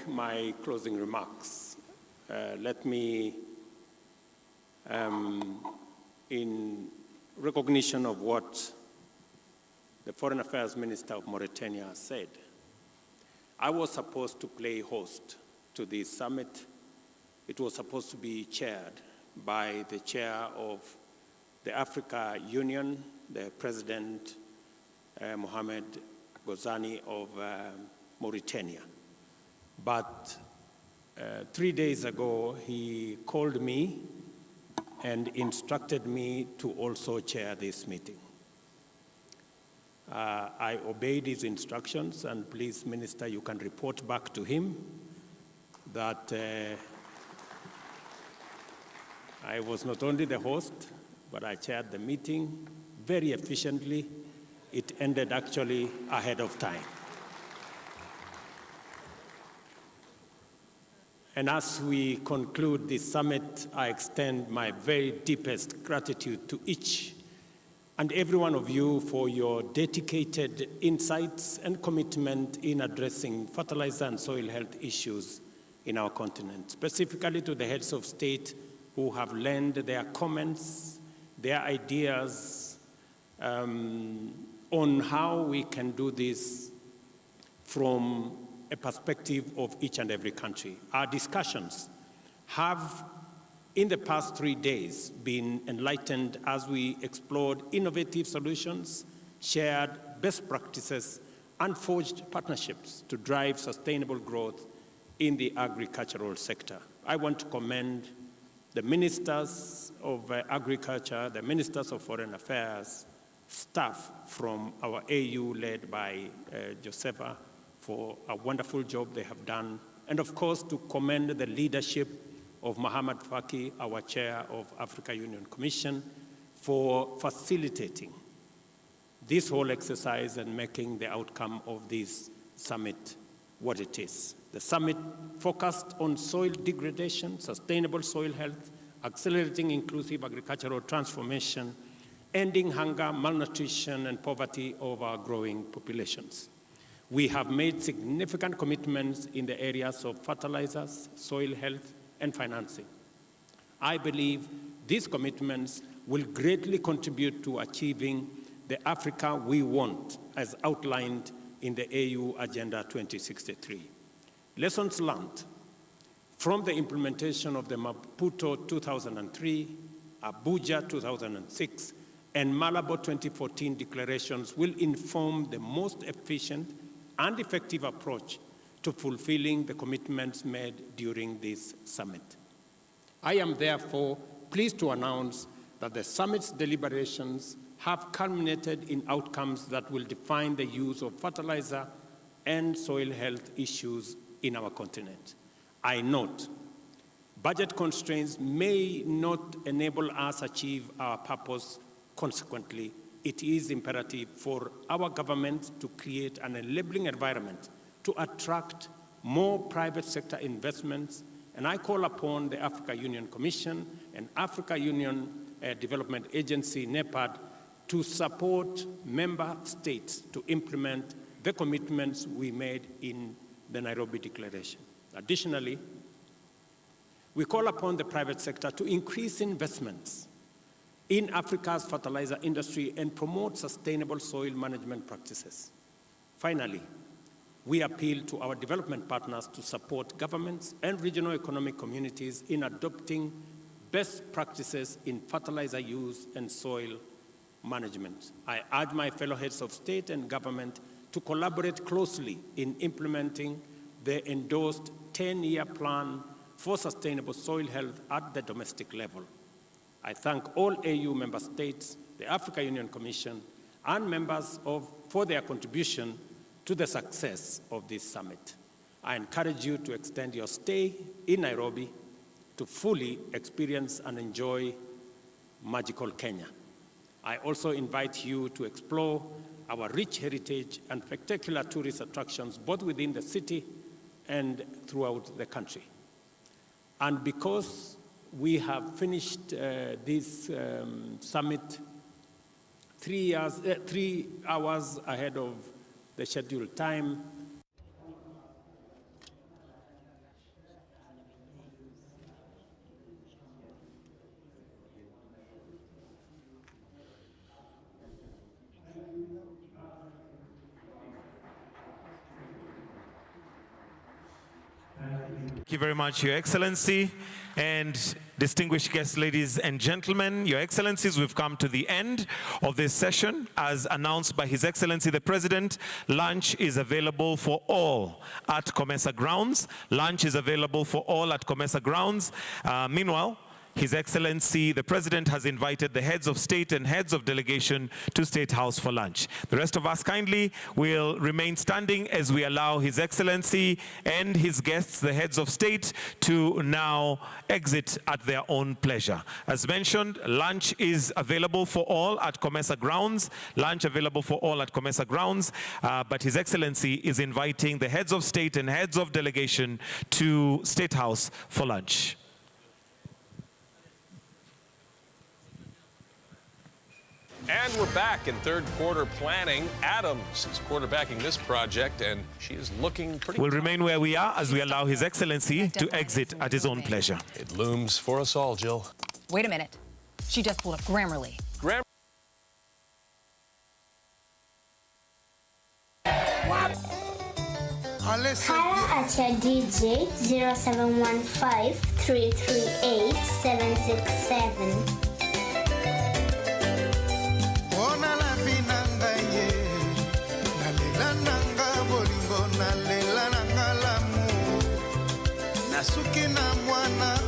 my closing remarks, let me, in recognition of what the Foreign Affairs Minister of Mauritania said, I was supposed to play host to this summit. It was supposed to be chaired by the chair of the Africa Union, the President Mohamed Ghazouani of Mauritania. But 3 days ago, he called me and instructed me to also chair this meeting. I obeyed his instructions, and please, Minister, you can report back to him that I was not only the host, but I chaired the meeting very efficiently. It ended actually ahead of time. And as we conclude this summit, I extend my very deepest gratitude to each and every one of you for your dedicated insights and commitment in addressing fertilizer and soil health issues in our continent, specifically to the heads of state who have lent their comments, their ideas on how we can do this from a perspective of each and every country. Our discussions have, in the past 3 days, been enlightened as we explored innovative solutions, shared best practices, and forged partnerships to drive sustainable growth in the agricultural sector. I want to commend the ministers of agriculture, the ministers of foreign affairs, staff from our AU led by Josefa for a wonderful job they have done, and of course to commend the leadership of Mohamed Faki, our chair of Africa Union Commission, for facilitating this whole exercise and making the outcome of this summit what it is. The summit focused on soil degradation, sustainable soil health, accelerating inclusive agricultural transformation, ending hunger, malnutrition, and poverty of our growing populations. We have made significant commitments in the areas of fertilizers, soil health, and financing. I believe these commitments will greatly contribute to achieving the Africa we want as outlined in the AU Agenda 2063. Lessons learned from the implementation of the Maputo 2003, Abuja 2006, and Malabo 2014 declarations will inform the most efficient and effective approach to fulfilling the commitments made during this summit. I am therefore pleased to announce that the summit's deliberations have culminated in outcomes that will define the use of fertilizer and soil health issues in our continent. I note budget constraints may not enable us to achieve our purpose. Consequently, it is imperative for our government to create an enabling environment to attract more private sector investments, and I call upon the Africa Union Commission and Africa Union Development Agency, NEPAD, to support member states to implement the commitments we made in the Nairobi Declaration. Additionally, we call upon the private sector to increase investments in Africa's fertilizer industry and promote sustainable soil management practices. Finally, we appeal to our development partners to support governments and regional economic communities in adopting best practices in fertilizer use and soil management. I urge my fellow heads of state and government to collaborate closely in implementing the endorsed 10-year plan for sustainable soil health at the domestic level. I thank all AU member states, the Africa Union Commission, and members for their contribution to the success of this summit. I encourage you to extend your stay in Nairobi to fully experience and enjoy magical Kenya. I also invite you to explore our rich heritage and spectacular tourist attractions both within the city and throughout the country. And because we have finished this summit 3 hours ahead of the scheduled time, Thank you very much, Your Excellency, and distinguished guests, ladies and gentlemen. Your Excellencies, we've come to the end of this session. As announced by His Excellency the President, lunch is available for all at COMESA grounds. Lunch is available for all at COMESA grounds. Meanwhile, His Excellency the President has invited the heads of state and heads of delegation to State House for lunch. The rest of us kindly will remain standing as we allow His Excellency and his guests, the heads of state, to now exit at their own pleasure. As mentioned, lunch is available for all at COMESA grounds. Lunch available for all at COMESA grounds, but His Excellency is inviting the heads of state and heads of delegation to State House for lunch. And we're back in third quarter planning. Adams is quarterbacking this project, and she is looking pretty. We'll remain where we are as we allow His Excellency to exit at his own pleasure. It looms for us all, Jill. Wait a minute. She just pulled up Grammarly. Hire at your DJ 0715 338 767. Nasuki na mwana